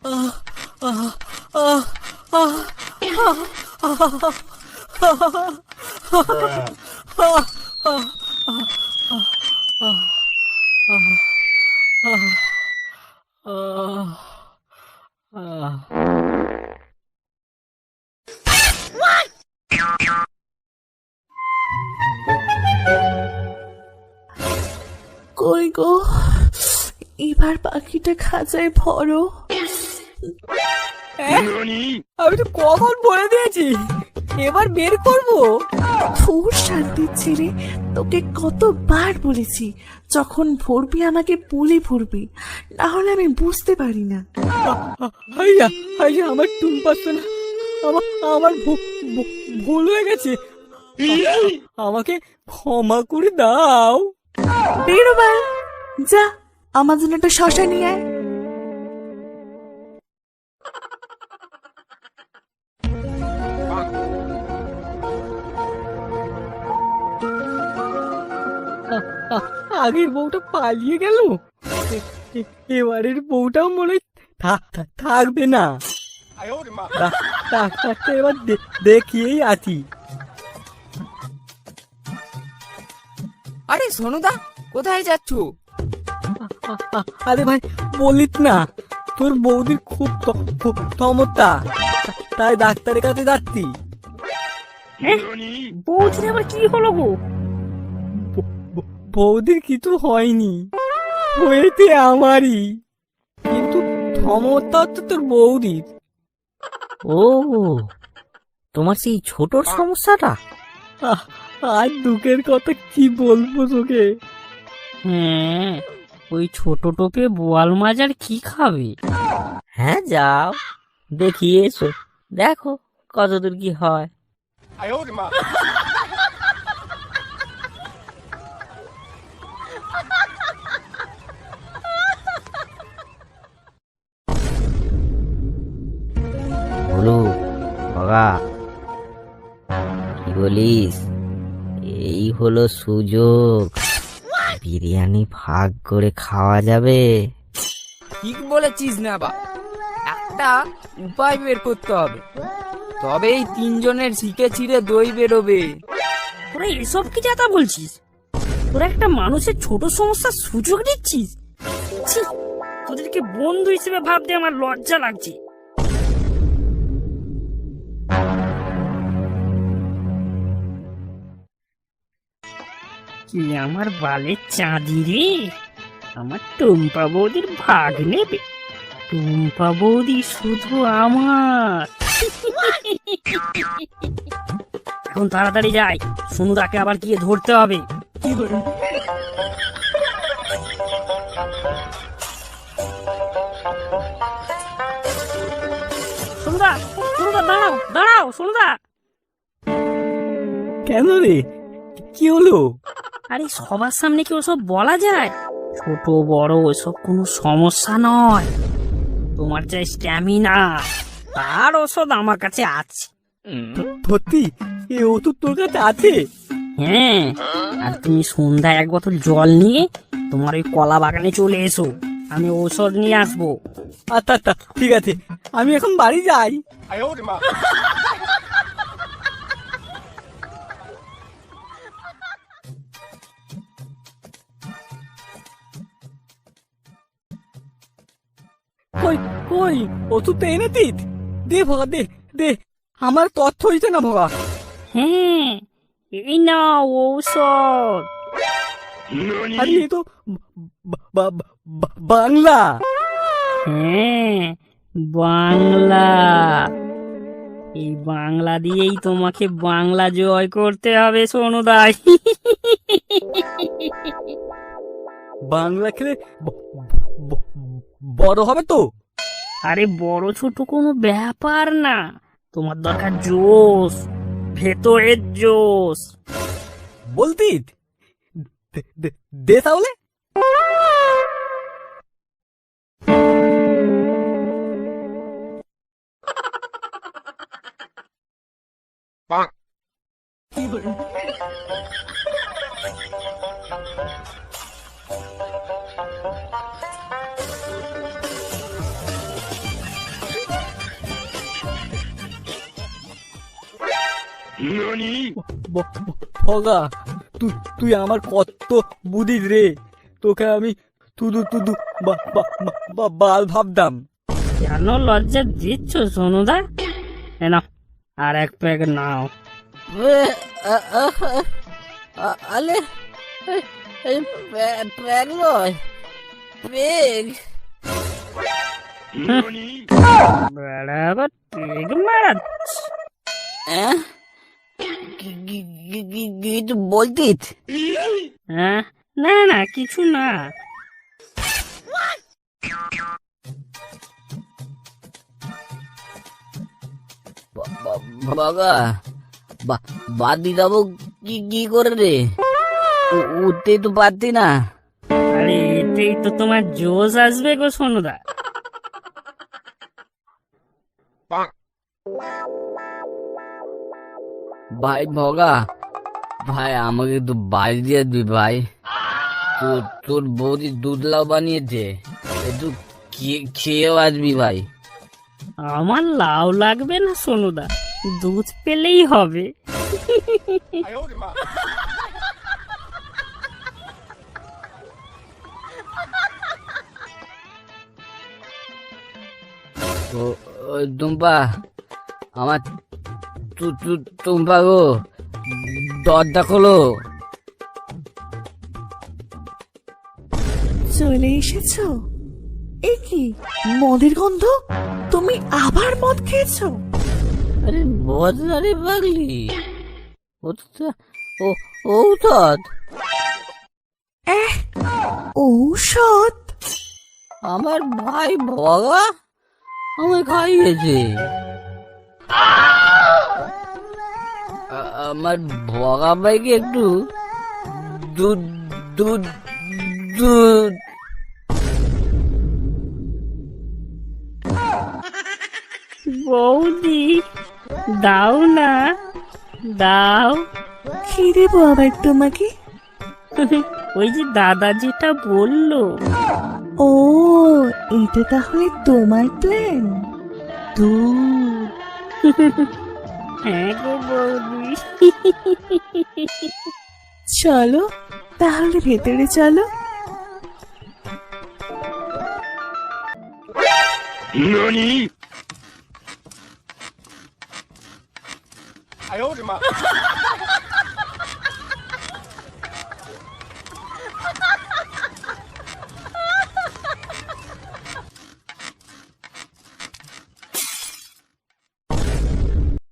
আহ, আহ, আহ, আহ, আহ, কই গো, এবার পাখিটা খাঁচায় ভরো। আমি তো কখন বলে দিয়েছি এবার বের করবো। ধুর শান্তির ছেলে, তোকে কতবার বলেছি যখন ভরবি আমাকে বলে ভরবি, না হলে আমি বুঝতে পারি না। আইয়া আইয়া আমার টুম্পাচ্ছে না, আমার আমার ভুল হয়ে গেছে, আমাকে ক্ষমা করে দাও। বেরোবার যা, আমার জন্য একটা শশা নিয়ে আয়। আগের বউটা পালিয়ে গেল, এবারের বউটাও মনে হয় থাকবে না। ডাক্তারটা এবার দেখিয়েই আছি। আরে সোনুদা, কোথায় যাচ্ছ? আরে ভাই বলিস না, তোর বৌদির খুব ক্ষমতা, তাই ডাক্তারের কাছে যাচ্ছি। বৌদির আবার কি হলো গো? বৌদির কিছু হয়নি, হয়েছে আমারই, কিন্তু ক্ষমতা তো তোর বৌদির। ও, তোমার সেই ছোটর সমস্যাটা? আর দুঃখের কথা কি বলবো তোকে। হ্যাঁ, ওই ছোট টোপে বোয়াল মাছ আর কি খাবে? হ্যাঁ, যাও দেখিয়ে এসো, দেখো কতদূর কি হয়। বলো বাবা, কি বলিস? এই হলো সুযোগ, বিরিয়ানি ভাগ করে খাওয়া যাবে। ঠিক বলেছিস না বা, একটা উপায় বের করতে হবে, তবেই তিনজনের শিখে ছিঁড়ে দই বেরোবে। তোরা এসব কি যাতা বলছিস? তোরা একটা মানুষের ছোট সমস্যার সুযোগ দিচ্ছিস? ছি, তোদেরকে বন্ধু হিসেবে ভাবতে আমার লজ্জা লাগছে। কি আমার বালের চাঁদি রে, আমার টুম্পা বৌদির ভাগ নেবে? টুম্পা বৌদি শুধু আমার। এখন তাড়াতাড়ি যাই, সুনুদাকে আবার গিয়ে ধরতে হবে। সুনুদা, সুনুদা দাঁড়াও দাঁড়াও, সুনুদা। কেন রে, কি হলো? আরে সবার সামনে কি ওসব বলা যায়? ছোট বড় ওসব কোনো সমস্যা নয়, তোমার যা স্ট্যামিনা তার ওষুধ আমার কাছে আছে। সত্যি এ ওষুধ তোর কাছে আছে? হ্যাঁ, আর তুমি সন্ধ্যায় এক বোতল জল নিয়ে তোমার ওই কলা বাগানে চলে এসো, আমি ঔষধ নিয়ে আসবো। আচ্ছা আচ্ছা ঠিক আছে, আমি এখন বাড়ি যাই। কই কই ওষুধ তো এনেছিস, দে ভগা দে দে, আমার তথ্য হইছে না ভগা। হ্যাঁ, এই নাও ঔষধ। আরে এ তো বাংলা। হ্যাঁ, বাংলা। এই বাংলা দিয়েই তোমাকে বাংলা জয় করতে হবে সোনুদাই। বাংলা খেলে বড় হবে তো? আরে বড় ছোট কোনো ব্যাপার না, তোমার দরকার জোশ, ভেতরের জোশ। বলতি দে তাহলে। ভগা, তুই আমার কত বুদ্ধি রে, তোকে আমি তুদু তুদু বাল ভাবতাম। কেন লজ্জা দিচ্ছ সোনুদা? না, আর এক প্যাক নাও। আলে প্যাগ নয়, পেগ। বেড়া আবার পেগ মারাচ্ছে। কিছু বলতিস? হ্যাঁ, না না কিছু না। বাবা, বাদি যাবো কি করে রে? উঠতেই তো পারতি না। আরে এতেই তো তোমার জোশ আসবে গো সোনুদা। ভাই ভগা, ভাই আমাকে একটু বাড়ি দিয়ে দিবি ভাই। তোর বৌদি দুধলাও বানিয়েছে, একটু খেয়েও আসবি ভাই। আমার লাউ লাগবে না সোনুদা, দুধ পেলেই হবে। টুম্পা, আমার টুম্পা গো, দরজা খোলো। চলে এসেছো? এ কি মদের গন্ধ? তুমি আবার মদ খেয়েছো? আরে বদলা রে পাগলি, ঔষধ। ঔষধ? আমার ভাই ভগা আমায় খাইয়েছে। আমার ভগা ভাইকে একটু দুধ দুধ দুধ। বৌদি দাও না, দাও। কি দেবো আবার তোমাকে? ওই যে দাদা যেটা বললো। ও, এটা তাহলে তোমার প্ল্যান? হ্যাঁ গো বৌদি। চলো তাহলে ভেতরে চলো।哎呦我的妈！